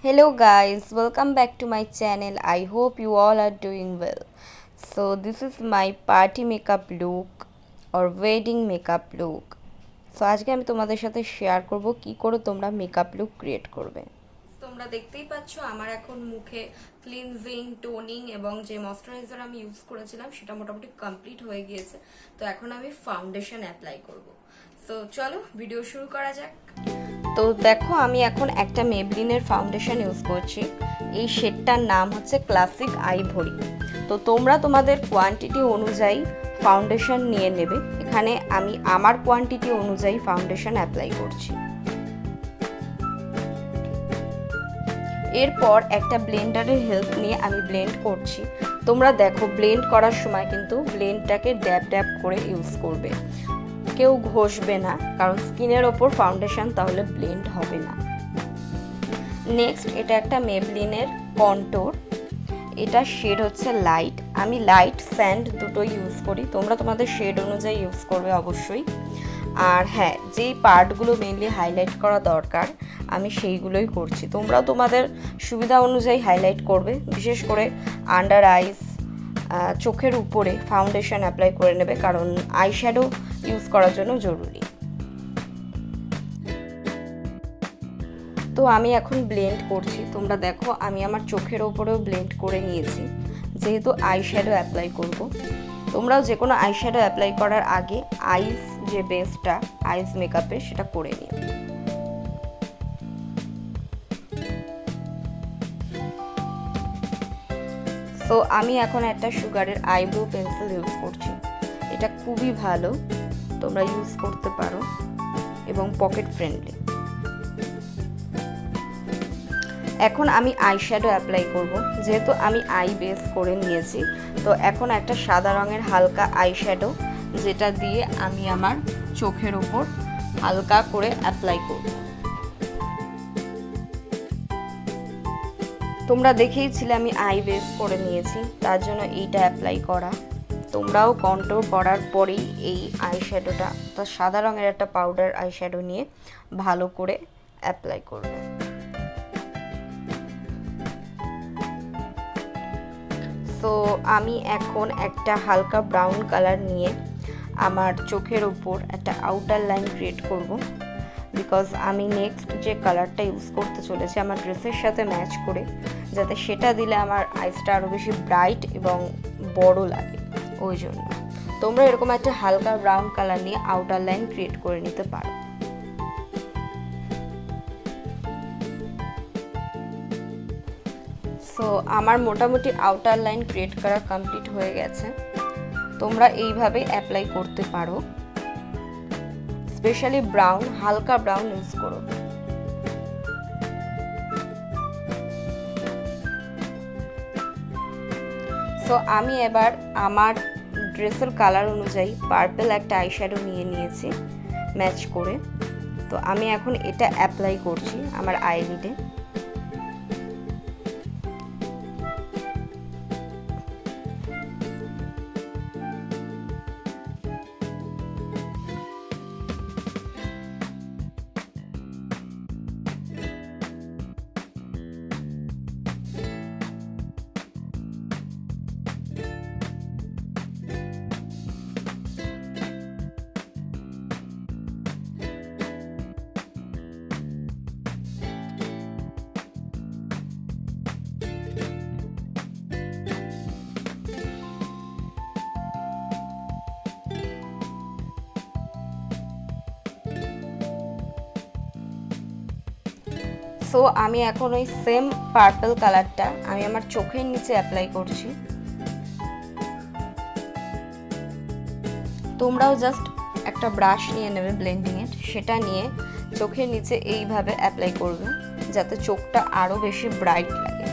Hello guys, welcome back to my channel. I hope you all are doing well. So this is my party makeup look or wedding makeup look. So আজকে আমি তোমাদের সাথে share করব কি করে তোমরা makeup look create করবে। তোমরা দেখতেই পাচ্ছ আমার এখন মুখে ক্লিনজিং, টোনিং এবং যে ময়শ্চারাইজার আমি ইউজ করেছিলাম সেটা মোটামুটি কমপ্লিট হয়ে গিয়েছে। তো এখন আমি ফাউন্ডেশন অ্যাপ্লাই করব। সো চলো ভিডিও শুরু করা যাক। তো দেখো আমি এখন একটা মেবলিনের ফাউন্ডেশন ইউজ করছি। এই শেডটার নাম হচ্ছে ক্লাসিক আইভরি। তো তোমরা তোমাদের কোয়ান্টিটি অনুযায়ী ফাউন্ডেশন নিয়ে নেবে। এখানে আমি আমার কোয়ান্টিটি অনুযায়ী ফাউন্ডেশন অ্যাপ্লাই করছি। এরপর একটা ব্লেন্ডারের হেল্প নিয়ে আমি ব্লেন্ড করছি। তোমরা দেখো ব্লেন্ড করার সময় কিন্তু ব্লেন্ডটাকে ড্যাব ড্যাব করে ইউজ করবে, কেউ ঘষবে না, কারণ স্কিনের ওপর ফাউন্ডেশন তাহলে ব্লেন্ড হবে না। নেক্সট এটা একটা মেবলিনের কন্ট্যুর, এটা শেড হচ্ছে লাইট। আমি লাইট স্যান্ড দুটোই ইউজ করি, তোমরা তোমাদের শেড অনুযায়ী ইউজ করবে অবশ্যই। আর হ্যাঁ, যেই পার্টগুলো মেনলি হাইলাইট করা দরকার আমি সেইগুলোই করছি, তোমরা তোমাদের সুবিধা অনুযায়ী হাইলাইট করবে। বিশেষ করে আন্ডার আইস, চোখের উপরে ফাউন্ডেশন অ্যাপ্লাই করে নেবে, কারণ আইশ্যাডো ইউজ করার জন্য জরুরি। তো আমি এখন ব্লেন্ড করছি, তোমরা দেখো আমি আমার চোখের ওপরেও ব্লেন্ড করে নিয়েছি, যেহেতু আইশ্যাডো অ্যাপ্লাই করব। তোমরাও যে কোনো আইশ্যাডো অ্যাপ্লাই করার আগে আইস যে বেসটা আইস মেকআপে সেটা করে নিও। তো আমি এখন একটা সুগারের আইব্রো পেন্সিল ইউজ করছি, এটা খুবই ভালো, তোমরা ইউজ করতে পারো এবং পকেট ফ্রেন্ডলি। এখন আমি আইশ্যাডো অ্যাপ্লাই করব, যেহেতু আমি আই বেস করে নিয়েছি। তো এখন একটা সাদা রঙের হালকা আইশ্যাডো, যেটা দিয়ে আমি আমার চোখের ওপর হালকা করে অ্যাপ্লাই করব। তোমরা দেখেইছিলে আমি আই বেস করে নিয়েছি, তার জন্য এইটা অ্যাপ্লাই করা। তোমরাও কন্ট্যুর করার পরেই এই আইশ্যাডোটা, তো সাদা রঙের একটা পাউডার আইশ্যাডো নিয়ে ভালো করে অ্যাপ্লাই করবে। সো আমি এখন একটা হালকা ব্রাউন কালার নিয়ে আমার চোখের উপর একটা আউটার লাইন ক্রিয়েট করব, বিকজ আমি নেক্সট যে কালারটা ইউজ করতে চলেছি আমার ড্রেসের সাথে ম্যাচ করে, যাতে সেটা দিলে আমার আইসটা আরও বেশি ব্রাইট এবং বড় লাগে। ওই জন্য তোমরা এরকম একটা হালকা ব্রাউন কালার নিয়ে আউটার লাইন ক্রিয়েট করে নিতে পারো। সো আমার মোটামুটি আউটার লাইন ক্রিয়েট করা কমপ্লিট হয়ে গেছে। তোমরা এইভাবে অ্যাপ্লাই করতে পারো, স্পেশালি ব্রাউন, হালকা ব্রাউন ইউজ করো। সো আমি এবার আমার ড্রেসের কালার অনুযায়ী পার্পল একটা আইশ্যাডো নিয়ে নিয়েছি ম্যাচ করে। তো আমি এখন এটা অ্যাপ্লাই করছি আমার আইলিডে। সো আমি এখন ওই সেম পার্পল কালারটা আমি আমার চোখের নিচে অ্যাপ্লাই করছি। তোমরাও জাস্ট একটা ব্রাশ নিয়ে নেবে ব্লেন্ডিংয়ের, সেটা নিয়ে চোখের নিচে এইভাবে অ্যাপ্লাই করবে, যাতে চোখটা আরও বেশি ব্রাইট লাগে।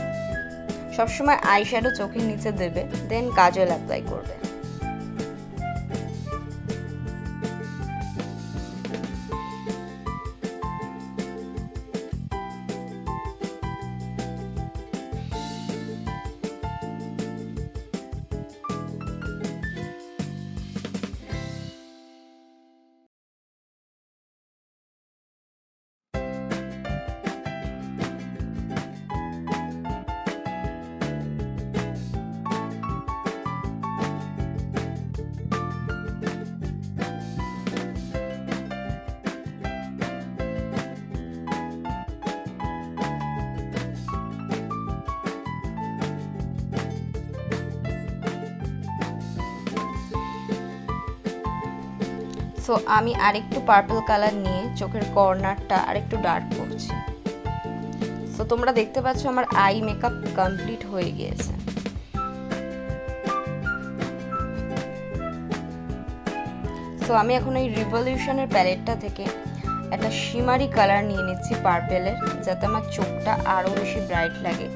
সবসময় আইশ্যাডো চোখের নিচে দেবে, দেন কাজল অ্যাপ্লাই করবে। সো আমি আরেকটু পার্পল কালার নিয়ে চোখের কর্নারটা আরেকটু ডার্ক করছি। সো তোমরা দেখতে পাচ্ছ আমার আই মেকআপ কমপ্লিট হয়ে গিয়েছে। সো আমি এখন এই রিভলিউশনের প্যালেটটা থেকে একটা শিমারি কালার নিয়ে নিচ্ছি পার্পেলের, যাতে আমার চোখটা আরও বেশি ব্রাইট লাগে।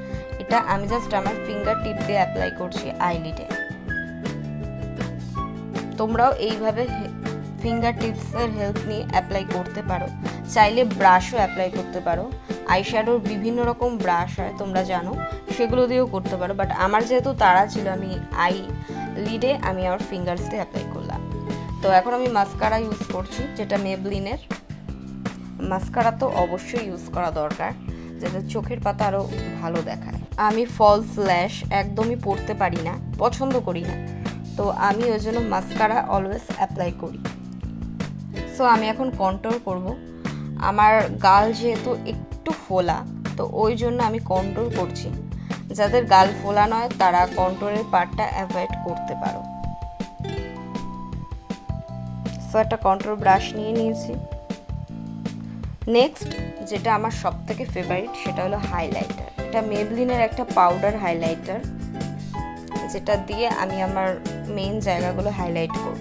এটা আমি জাস্ট আমার ফিঙ্গার টিপ দিয়ে অ্যাপ্লাই করছি আইলিডে। তোমরাও এইভাবে ফিঙ্গার টিপসের হেল্প নিয়ে অ্যাপ্লাই করতে পারো, চাইলে ব্রাশও অ্যাপ্লাই করতে পারো। আইশ্যাডোর বিভিন্ন রকম ব্রাশ হয় তোমরা জানো, সেগুলো দিয়েও করতে পারো, বাট আমার যেহেতু তাড়া ছিল আমি আই লিডে আমি আমার ফিঙ্গার্স দিয়ে অ্যাপ্লাই করলাম। তো এখন আমি মাস্কারা ইউজ করছি, যেটা মেবলিনের। মাস্কারা তো অবশ্যই ইউজ করা দরকার, যাতে চোখের পাতা আরও ভালো দেখায়। আমি ফলস ল্যাশ একদমই পরতে পারি না, পছন্দ করি না, তো আমি ওই জন্য মাস্কারা অলওয়েজ অ্যাপ্লাই করি। সো আমি এখন কন্ট্রোল করব। আমার গাল যেহেতু একটু ফোলা, তো ওই জন্য আমি কন্ট্রোল করছি। যাদের গাল ফোলা নয় তারা কন্ট্রোলের পার্টটা অ্যাভয়েড করতে পারো। সো একটা কন্ট্রোল ব্রাশ নিয়ে নিয়েছি। নেক্সট যেটা আমার সব থেকে ফেভারিট সেটা হলো হাইলাইটার। এটা মেবলিনের একটা পাউডার হাইলাইটার, যেটা দিয়ে আমি আমার মেইন জায়গাগুলো হাইলাইট করব।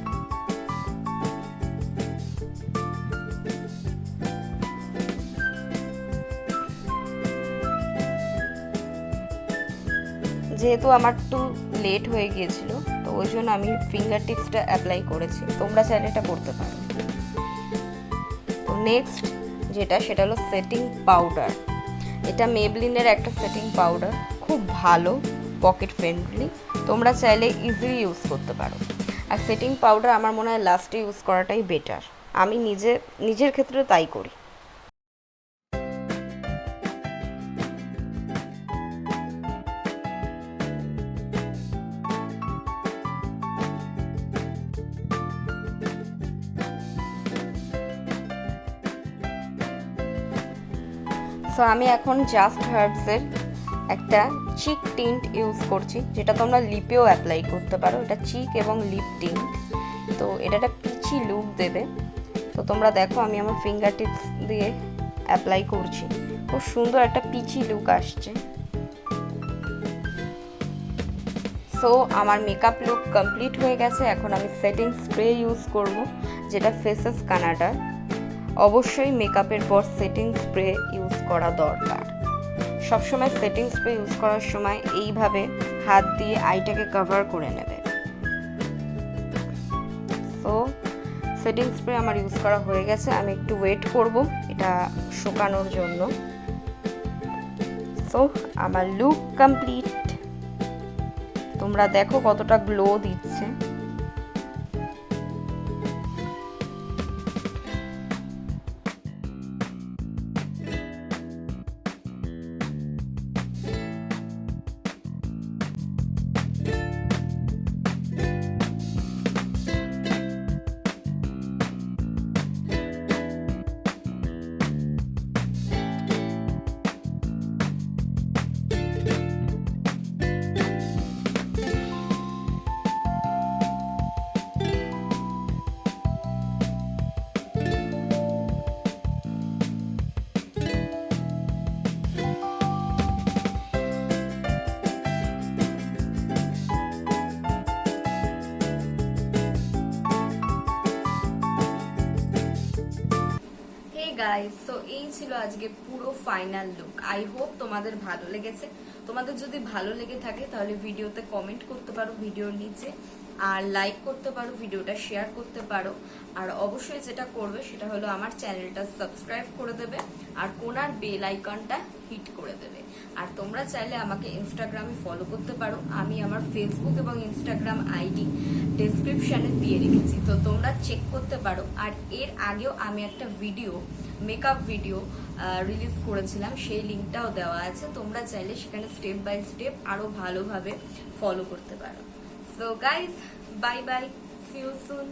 যেহেতু আমার একটু লেট হয়ে গিয়েছিল, তো ওই জন্য আমি ফিঙ্গার টিপসটা অ্যাপ্লাই করেছি, তোমরা চাইলে এটা করতে পারো। তো নেক্সট যেটা সেটা হলো সেটিং পাউডার। এটা মেবলিনের একটা সেটিং পাউডার, খুব ভালো, পকেট ফ্রেন্ডলি, তোমরা চাইলে ইজিলি ইউজ করতে পারো। আর সেটিং পাউডার আমার মনে হয় লাস্টে ইউজ করাটাই বেটার, আমি নিজের ক্ষেত্রে তাই করি। সো আমি এখন জাস্ট হার্বসের একটা চিক টিন্ট ইউজ করছি, যেটা তোমরা লিপেও অ্যাপ্লাই করতে পারো। এটা চিক এবং লিপ টিন্ট, তো এটা একটা পিচি লুক দেবে। তো তোমরা দেখো আমি আমার ফিঙ্গার টিপস দিয়ে অ্যাপ্লাই করছি, খুব সুন্দর একটা পিচি লুক আসছে। সো আমার মেকআপ লুক কমপ্লিট হয়ে গেছে। এখন আমি সেটিং স্প্রে ইউজ করব, যেটা ফেসেস কানাডার। অবশ্যই মেকআপের পর সেটিং স্প্রে ইউজ করা দরকার। সবসময় সেটিং স্প্রে ইউজ করার সময় এইভাবে হাত দিয়ে আইটাকে কভার করে নেবে। সো সেটিং স্প্রে আমার ইউজ করা হয়ে গেছে, আমি একটু ওয়েট করব এটা শুকানোর জন্য। সো আমার লুক কমপ্লিট, তোমরা দেখো কতটা গ্লো দিচ্ছে। গাইস, তো এই ছিল আজকে পুরো ফাইনাল লুক। আই হোপ তোমাদের ভালো লেগেছে। তোমাদের যদি ভালো লেগে থাকে তাহলে ভিডিওতে কমেন্ট করতে পারো ভিডিওর নিচে, আর লাইক করতে পারো, ভিডিওটা শেয়ার করতে পারো। আর অবশ্যই যেটা করবে সেটা হলো আমার চ্যানেলটা সাবস্ক্রাইব করে দেবে আর কোনার বেল আইকনটা হিট করে দেবে। আর তোমরা চাইলে আমাকে ইনস্টাগ্রামে ফলো করতে পারো, আমি আমার ফেসবুক এবং ইনস্টাগ্রাম আইডি ডেসক্রিপশানে দিয়ে রেখেছি, তো তোমরা চেক করতে পারো। আর এর আগেও আমি একটা ভিডিও, মেকআপ ভিডিও রিলিজ করেছিলাম, সেই লিঙ্কটাও দেওয়া আছে, তোমরা চাইলে সেখানে স্টেপ বাই স্টেপ আরো ভালোভাবে ফলো করতে পারো। So guys, bye bye, see you soon.